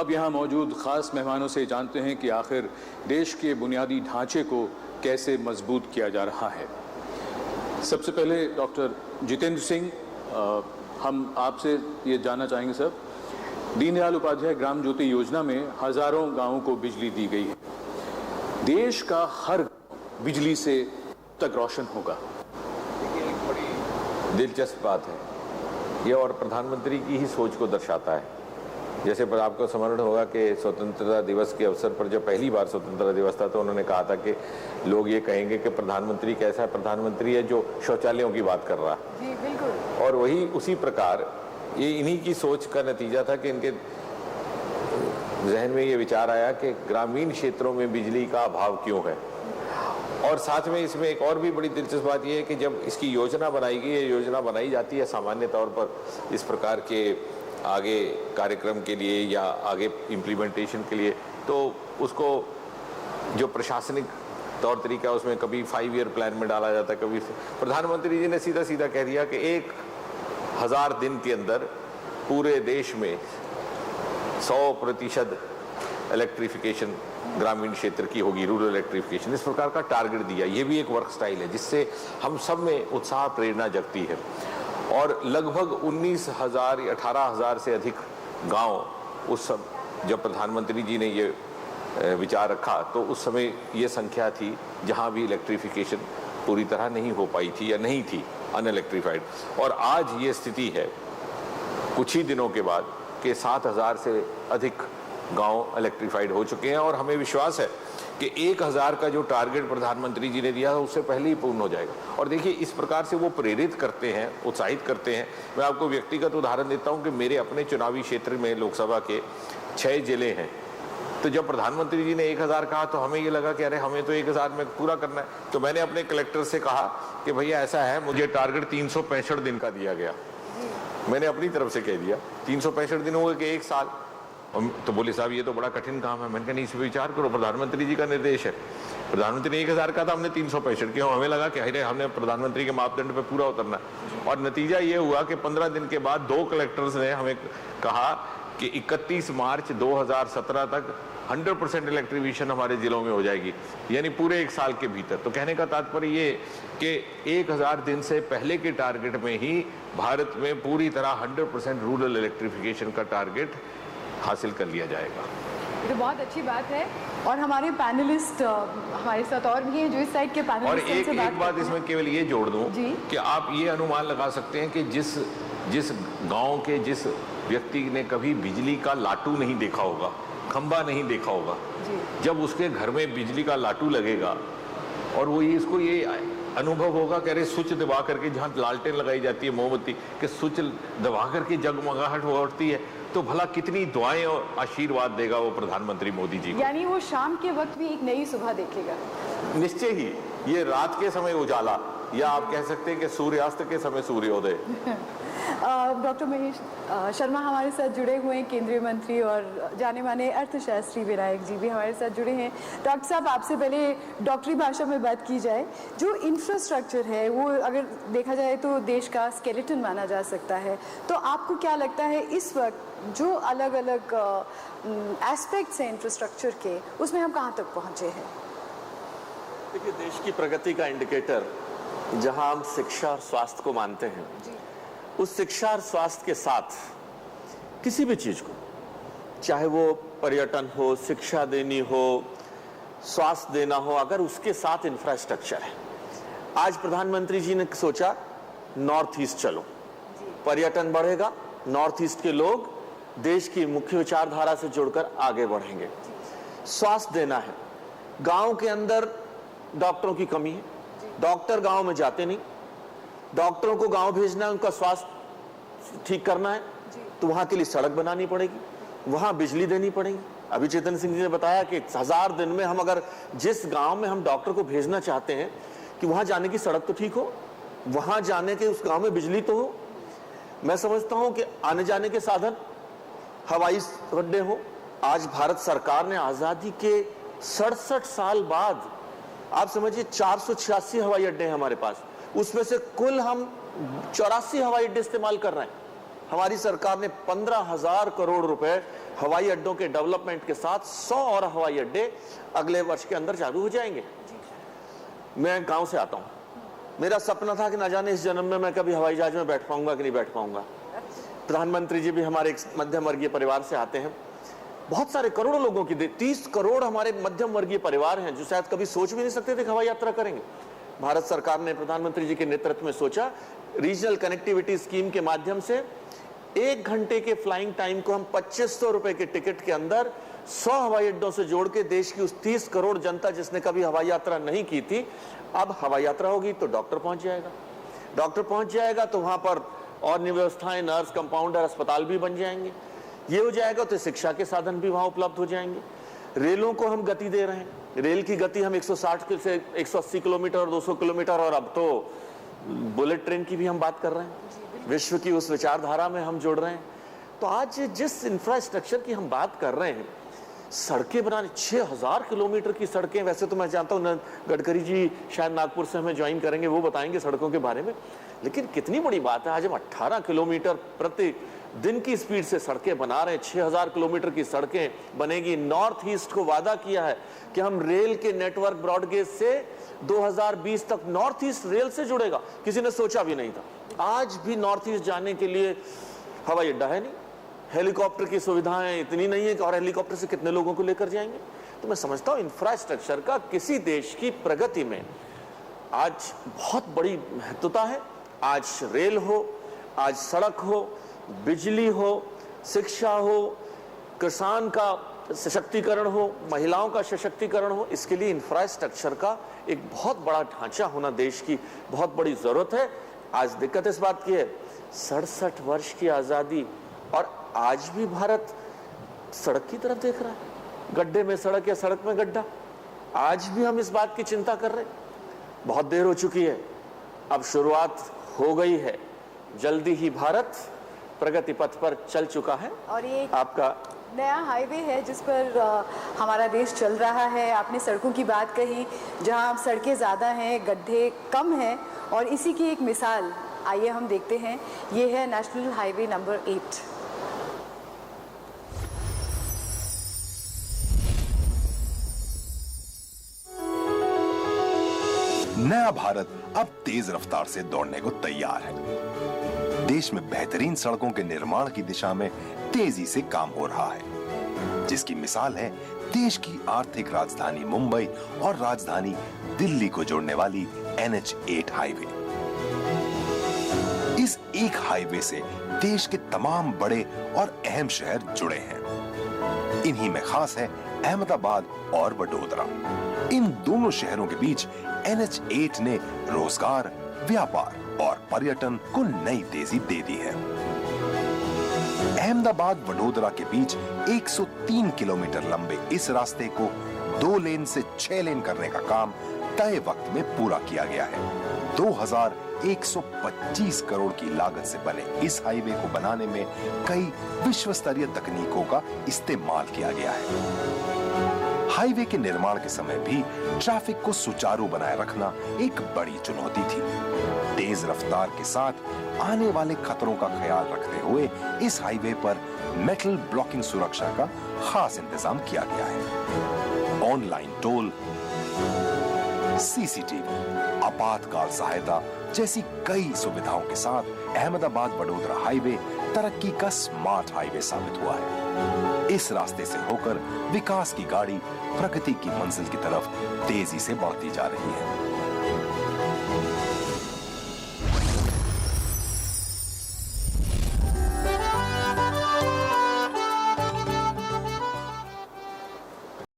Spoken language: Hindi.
अब यहाँ मौजूद ख़ास मेहमानों से जानते हैं कि आखिर देश के बुनियादी ढांचे को कैसे मजबूत किया जा रहा है। सबसे पहले डॉक्टर जितेंद्र सिंह, हम आपसे ये जानना चाहेंगे सर, दीनदयाल उपाध्याय ग्राम ज्योति योजना में हजारों गांवों को बिजली दी गई है। देश का हर बिजली से तक रोशन होगा। देखिए, एक बड़ी दिलचस्प बात है ये और प्रधानमंत्री की ही सोच को दर्शाता है। जैसे पर आपको स्मरण होगा कि स्वतंत्रता दिवस के अवसर पर जब पहली बार स्वतंत्रता दिवस था तो उन्होंने कहा था कि लोग ये कहेंगे कि प्रधानमंत्री कैसा है, प्रधानमंत्री है जो शौचालयों की बात कर रहा है। जी बिल्कुल। और वही उसी प्रकार ये इन्हीं की सोच का नतीजा था कि इनके जहन में ये विचार आया कि ग्रामीण क्षेत्रों में बिजली का अभाव क्यों है। और साथ में इसमें एक और भी बड़ी दिलचस्प बात यह है कि जब इसकी योजना बनाई गई, ये योजना बनाई जाती है सामान्य तौर पर इस प्रकार के आगे कार्यक्रम के लिए या आगे इम्प्लीमेंटेशन के लिए, तो उसको जो प्रशासनिक तौर तरीका है उसमें कभी 5 ईयर प्लान में डाला जाता है, कभी। प्रधानमंत्री जी ने सीधा सीधा कह दिया कि 1000 दिन के अंदर पूरे देश में 100% इलेक्ट्रिफिकेशन ग्रामीण क्षेत्र की होगी, रूरल इलेक्ट्रिफिकेशन। इस प्रकार का टारगेट दिया। ये भी एक वर्क स्टाइल है जिससे हम सब में उत्साह प्रेरणा जगती है। और लगभग 19,000 या 18,000 से अधिक गांव उस सब जब प्रधानमंत्री जी ने ये विचार रखा तो उस समय ये संख्या थी जहां भी इलेक्ट्रिफिकेशन पूरी तरह नहीं हो पाई थी या नहीं थी, अनइलेक्ट्रीफाइड। और आज ये स्थिति है कुछ ही दिनों के बाद कि 7,000 से अधिक गांव इलेक्ट्रीफाइड हो चुके हैं। और हमें विश्वास है कि 1,000 का जो टारगेट प्रधानमंत्री जी ने दिया उससे पहले ही पूर्ण हो जाएगा। और देखिए, इस प्रकार से वो प्रेरित करते हैं, उत्साहित करते हैं। मैं आपको व्यक्तिगत उदाहरण देता हूं कि मेरे अपने चुनावी क्षेत्र में लोकसभा के 6 जिले हैं। तो जब प्रधानमंत्री जी ने 1,000 कहा तो हमें ये लगा कि अरे हमें तो 1,000 में पूरा करना है। तो मैंने अपने कलेक्टर से कहा कि भैया ऐसा है, मुझे टारगेट 365 दिन का दिया गया। मैंने अपनी तरफ से कह दिया 365 दिन हुए कि 1 साल। तो बोले साहब ये तो बड़ा कठिन काम है। मैंने कहा नहीं, इस पर विचार करो, प्रधानमंत्री जी का निर्देश है। प्रधानमंत्री ने 1,000 का था, हमने 365 किया। हमें लगा कि अरे हमने प्रधानमंत्री के मापदंड पे पूरा उतरना। और नतीजा ये हुआ कि 15 दिन के बाद 2 कलेक्टर्स ने हमें कहा कि 31 मार्च 2017 तक 100% इलेक्ट्रिफिकेशन हमारे जिलों में हो जाएगी, यानी पूरे 1 साल के भीतर। तो कहने का तात्पर्य ये कि 1,000 दिन से पहले के टारगेट में ही भारत में पूरी तरह 100% रूरल इलेक्ट्रिफिकेशन का टारगेट हासिल कर लिया जाएगा। ये तो बहुत अच्छी बात है। और हमारे पैनलिस्ट हमारे साथ और भी हैं जो इस साइड के पैनलिस्ट। और एक बात इसमें केवल ये जोड़ दूं कि आप ये अनुमान लगा सकते हैं कि जिस गांव के जिस व्यक्ति ने कभी बिजली का लाटू नहीं देखा होगा, खंबा नहीं देखा होगा, जब उसके घर में बिजली का लाटू लगेगा और वो इसको ये अनुभव होगा कि अरे स्विच दबा करके, जहाँ लालटेन लगाई जाती है मोमबत्ती के स्विच दबा करके जगमगाहट उठती है, तो भला कितनी दुआएं और आशीर्वाद देगा वो प्रधानमंत्री मोदी जी को। यानी वो शाम के वक्त भी एक नई सुबह देखेगा। निश्चय ही। ये रात के समय उजाला, या आप कह सकते हैं कि सूर्यास्त के समय सूर्योदय। डॉक्टर महेश शर्मा हमारे साथ जुड़े हुए हैं, केंद्रीय मंत्री और जाने माने अर्थशास्त्री विनायक जी भी हमारे साथ जुड़े हैं। डॉक्टर साहब, आपसे पहले डॉक्टरी भाषा में बात की जाए, जो इंफ्रास्ट्रक्चर है वो अगर देखा जाए तो देश का स्केलेटन माना जा सकता है। तो आपको क्या लगता है इस वक्त जो अलग अलग एस्पेक्ट्स हैं इंफ्रास्ट्रक्चर के, उसमें हम कहाँ तक पहुँचे हैं? देखिए, देश की प्रगति का इंडिकेटर जहाँ हम शिक्षा और स्वास्थ्य को मानते हैं, उस शिक्षा और स्वास्थ्य के साथ किसी भी चीज को, चाहे वो पर्यटन हो, शिक्षा देनी हो, स्वास्थ्य देना हो, अगर उसके साथ इंफ्रास्ट्रक्चर है। आज प्रधानमंत्री जी ने सोचा नॉर्थ ईस्ट चलो, पर्यटन बढ़ेगा, नॉर्थ ईस्ट के लोग देश की मुख्य विचारधारा से जुड़कर आगे बढ़ेंगे। स्वास्थ्य देना है, गांव के अंदर डॉक्टरों की कमी है, डॉक्टर गांव में जाते नहीं, डॉक्टरों को गांव भेजना है, उनका स्वास्थ्य ठीक करना है, तो वहां के लिए सड़क बनानी पड़ेगी, वहां बिजली देनी पड़ेगी। अभी चेतन सिंह जी ने बताया कि 1000 दिन में हम अगर जिस गांव में हम डॉक्टर को भेजना चाहते हैं कि वहां जाने की सड़क तो ठीक हो, वहां जाने के उस गांव में बिजली तो हो। मैं समझता हूं कि आने जाने के साधन, हवाई अड्डे हो। आज भारत सरकार ने आजादी के 67 साल बाद, आप समझिए 486 हवाई अड्डे हैं हमारे पास, उसमें से कुल हम 84 हवाई अड्डे इस्तेमाल कर रहे हैं। हमारी सरकार ने 15,000 करोड़ रुपए हवाई अड्डों के डेवलपमेंट के साथ 100 और हवाई अड्डे अगले वर्ष के अंदर चालू हो जाएंगे। मैं गांव से आता हूं, मेरा सपना था कि ना जाने इस जन्म में मैं कभी हवाई जहाज में बैठ पाऊंगा कि नहीं बैठ पाऊंगा। प्रधानमंत्री जी भी हमारे एक मध्यम वर्गीय परिवार से आते हैं। बहुत सारे करोड़ों लोगों की 30 करोड़ हमारे मध्यम वर्गीय परिवार हैं जो शायद कभी सोच भी नहीं सकते थे कि हवाई यात्रा करेंगे। भारत सरकार ने प्रधानमंत्री जी के नेतृत्व में सोचा, रीजनल कनेक्टिविटी स्कीम के माध्यम से 1 घंटे के फ्लाइंग टाइम को हम 2500 रुपए के टिकट के अंदर 100 हवाई अड्डों से जोड़ के देश की उस 30 करोड़ जनता जिसने कभी हवाई यात्रा नहीं की थी, अब हवाई यात्रा होगी तो डॉक्टर पहुंच जाएगा, डॉक्टर पहुंच जाएगा तो वहां पर और व्यवस्थाएं, नर्स, कंपाउंडर, अस्पताल भी बन जाएंगे। ये हो जाएगा तो शिक्षा के साधन भी वहां उपलब्ध हो जाएंगे। रेलों को हम गति दे रहे हैं, रेल की गति हम 160 से 180 किलोमीटर और 200 किलोमीटर, और अब तो बुलेट ट्रेन की भी हम बात कर रहे हैं। विश्व की उस विचारधारा में हम जुड़ रहे हैं। तो आज जिस इंफ्रास्ट्रक्चर की हम बात कर रहे हैं, सड़कें बनाने 6000 किलोमीटर की सड़कें, वैसे तो मैं जानता हूं गडकरी जी शायद नागपुर से हमें ज्वाइन करेंगे, वो बताएंगे सड़कों के बारे में, लेकिन कितनी बड़ी बात है आज हम 18 किलोमीटर प्रति दिन की स्पीड से सड़कें बना रहे हैं। 6000 किलोमीटर की सड़कें बनेगी। नॉर्थ ईस्ट को वादा किया है कि हम रेल के नेटवर्क ब्रॉडगेज से 2020 तक नॉर्थ ईस्ट रेल से जुड़ेगा। किसी ने सोचा भी नहीं था। आज भी नॉर्थ ईस्ट जाने के लिए हवाई अड्डा है नहीं, हेलीकॉप्टर की सुविधाएं इतनी नहीं है कि और हेलीकॉप्टर से कितने लोगों को लेकर जाएंगे। तो मैं समझता हूं इंफ्रास्ट्रक्चर का किसी देश की प्रगति में आज बहुत बड़ी महत्वता है। आज रेल हो, आज सड़क हो, बिजली हो, शिक्षा हो, किसान का सशक्तिकरण हो, महिलाओं का सशक्तिकरण हो, इसके लिए इंफ्रास्ट्रक्चर का एक बहुत बड़ा ढांचा होना देश की बहुत बड़ी जरूरत है। आज दिक्कत इस बात की है, 67 वर्ष की आजादी और आज भी भारत सड़क की तरफ देख रहा है, गड्ढे में सड़क या सड़क में गड्ढा। आज भी हम इस बात की चिंता कर रहे हैं। बहुत देर हो चुकी है, अब शुरुआत हो गई है। जल्दी ही भारत प्रगति पथ पर चल चुका है। और ये आपका नया हाईवे है जिस पर हमारा देश चल रहा है। आपने सड़कों की बात कही, जहां सड़कें ज़्यादा हैं, गड्ढे कम हैं, और इसी की एक मिसाल आइए हम देखते हैं। ये है नेशनल हाईवे नंबर 8। नया भारत अब तेज रफ्तार से दौड़ने को तैयार है। देश में बेहतरीन सड़कों के निर्माण की दिशा में तेजी से काम हो रहा है, जिसकी मिसाल है देश की आर्थिक राजधानी मुंबई और राजधानी दिल्ली को जोड़ने वाली NH8 हाईवे। इस एक हाईवे से देश के तमाम बड़े और अहम शहर जुड़े हैं। इन्हीं में खास है अहमदाबाद और वडोदरा। इन दोनों शहरों के बीच NH8 ने रोजगार, व्यापार और पर्यटन को नई तेजी दे दी है। अहमदाबाद वडोदरा के बीच 103 किलोमीटर लंबे इस रास्ते को 2 लेन से 6 लेन करने का काम तय वक्त में पूरा किया गया है। 2125 करोड़ की लागत से बने इस हाईवे को बनाने में कई विश्व स्तरीय तकनीकों का इस्तेमाल किया गया है। हाईवे के निर्माण के समय भी ट्रैफिक को सुचारू बनाए रखना एक बड़ी चुनौती थी। तेज रफ्तार के साथ आने वाले खतरों का ख्याल रखते हुए इस हाईवे पर मेटल ब्लॉकिंग सुरक्षा का खास इंतजाम किया गया है। ऑनलाइन टोल, CCTV, आपातकाल सहायता जैसी कई सुविधाओं के साथ अहमदाबाद वडोदरा हाईवे तरक्की का स्मार्ट हाईवे साबित हुआ है। इस रास्ते से होकर विकास की गाड़ी प्रगति की मंजिल की तरफ तेजी से बढ़ती जा रही है।